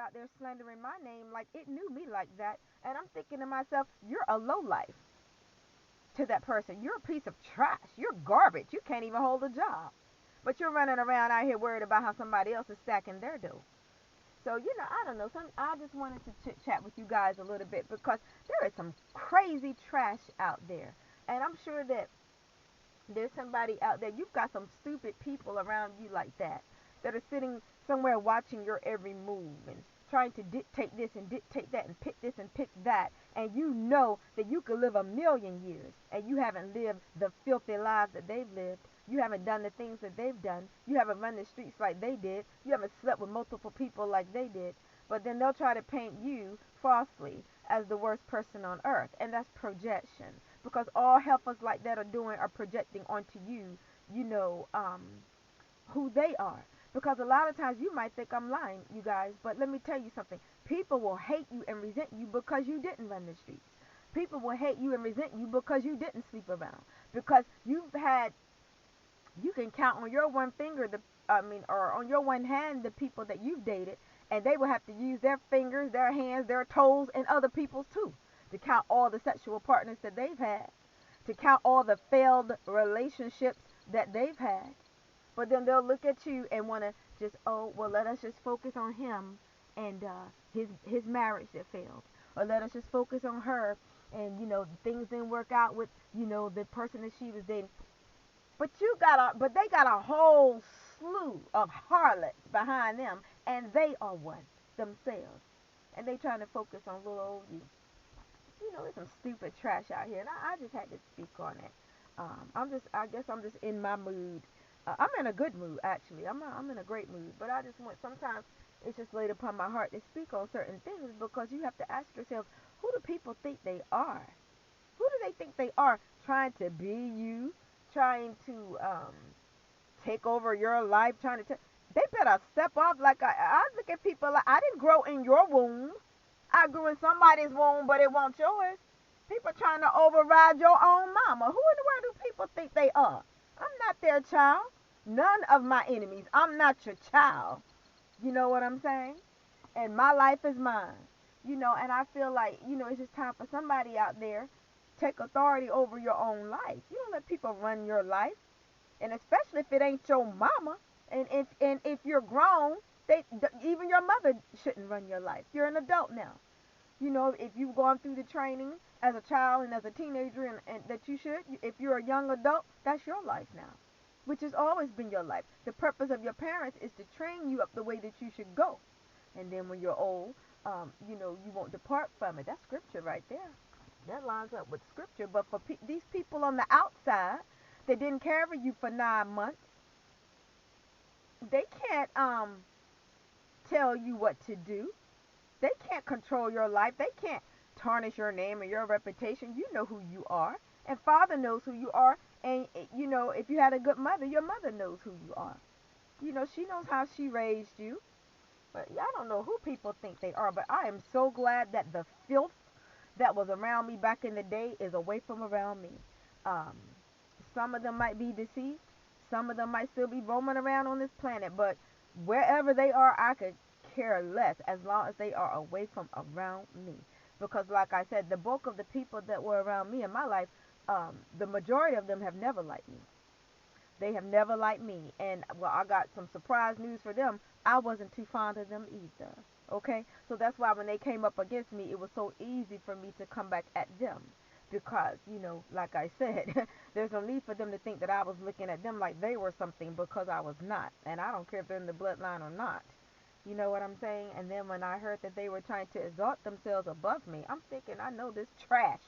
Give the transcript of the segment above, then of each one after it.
out there slandering my name like it knew me like that. And I'm thinking to myself, you're a lowlife to that person. You're a piece of trash. You're garbage. You can't even hold a job. But you're running around out here worried about how somebody else is stacking their dough. So, I don't know. I just wanted to chit chat with you guys a little bit because there is some crazy trash out there. And I'm sure that there's somebody out there. You've got some stupid people around you like that are sitting somewhere watching your every move and trying to dictate this and dictate that and pick this and pick that. And you know that you could live a million years and you haven't lived the filthy lives that they've lived. You haven't done the things that they've done. You haven't run the streets like they did. You haven't slept with multiple people like they did. But then they'll try to paint you falsely as the worst person on earth. And that's projection. Because all helpers like that are projecting onto you, you know, who they are. Because a lot of times you might think I'm lying, you guys, but let me tell you something. People will hate you and resent you because you didn't run the streets. People will hate you and resent you because you didn't sleep around. Because you can count on your one finger, or on your one hand, the people that you've dated, and they will have to use their fingers, their hands, their toes, and other people's too, to count all the sexual partners that they've had, to count all the failed relationships that they've had. But then they'll look at you and want to just, oh, well, let us just focus on him and his marriage that failed. Or let us just focus on her and, things didn't work out with, the person that she was dating. But they got a whole slew of harlots behind them, and they are one themselves. And they trying to focus on little old you. There's some stupid trash out here, and I just had to speak on it. I guess I'm just in my mood. I'm in a good mood, actually. I'm in a great mood, but I just sometimes it's just laid upon my heart to speak on certain things because you have to ask yourself, who do people think they are? Who do they think they are trying to be you, trying to take over your life, they better step off like I look at people like I didn't grow in your womb. I grew in somebody's womb, but it wasn't yours. People trying to override your own mama. Who in the world do people think they are? I'm not their child. None of my enemies. I'm not your child. You know what I'm saying? And my life is mine. And I feel like, it's just time for somebody out there take authority over your own life. You don't let people run your life. And especially if it ain't your mama. And if you're grown, even your mother shouldn't run your life. You're an adult now. If you've gone through the training as a child and as a teenager and that you should, if you're a young adult, that's your life now, which has always been your life. The purpose of your parents is to train you up the way that you should go. And then when you're old, you won't depart from it. That's scripture right there. That lines up with scripture. But for these people on the outside that didn't carry you for 9 months, they can't tell you what to do. They can't control your life. They can't tarnish your name or your reputation. You know who you are. And Father knows who you are. And, if you had a good mother, your mother knows who you are. She knows how she raised you. But I don't know who people think they are. But I am so glad that the filth that was around me back in the day is away from around me. Um, some of them might be deceased. Some of them might still be roaming around on this planet. But wherever they are, I could care less as long as they are away from around me. Because like I said, the bulk of the people that were around me in my life, the majority of them have never liked me. They have never liked me. And well, I got some surprise news for them. I wasn't too fond of them either. Okay? So that's why when they came up against me, it was so easy for me to come back at them. Because, like I said, there's no need for them to think that I was looking at them like they were something because I was not. And I don't care if they're in the bloodline or not. You know what I'm saying? And then when I heard that they were trying to exalt themselves above me, I'm thinking, I know this trash.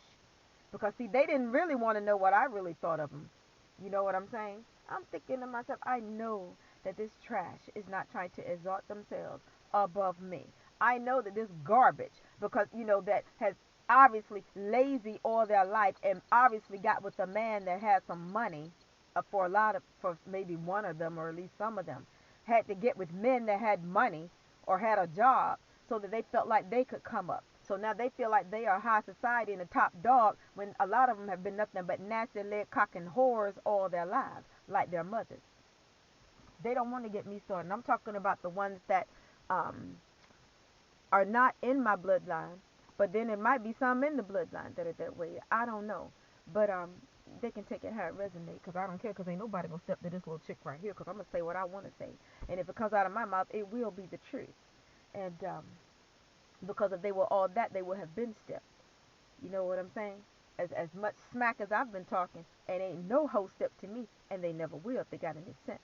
Because, see, they didn't really want to know what I really thought of them. You know what I'm saying? I'm thinking to myself, I know that this trash is not trying to exalt themselves above me. I know that this garbage, because, that has obviously lazy all their life and obviously got with a man that had some money for maybe one of them or at least some of them had to get with men that had money or had a job so that they felt like they could come up. So now they feel like they are high society and the top dog when a lot of them have been nothing but nasty leg cocking whores all their lives, like their mothers. They don't want to get me started. And I'm talking about the ones that um, are not in my bloodline, but then it might be some in the bloodline that are that way. I don't know, but they can take it how it resonates, because I don't care, because ain't nobody gonna step to this little chick right here, because I'm gonna say what I want to say, and if it comes out of my mouth, it will be the truth. And because if they were all that, they would have been stepped. You know what I'm saying? As much smack as I've been talking, and ain't no hoe step to me, and they never will if they got any sense.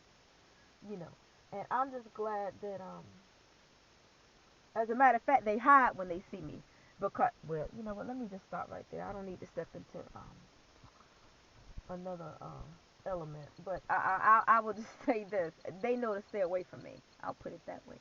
You know, and I'm just glad that as a matter of fact, they hide when they see me, because, well, you know what? Let me just stop right there. I don't need to step into another element, but I will just say this: they know to stay away from me. I'll put it that way.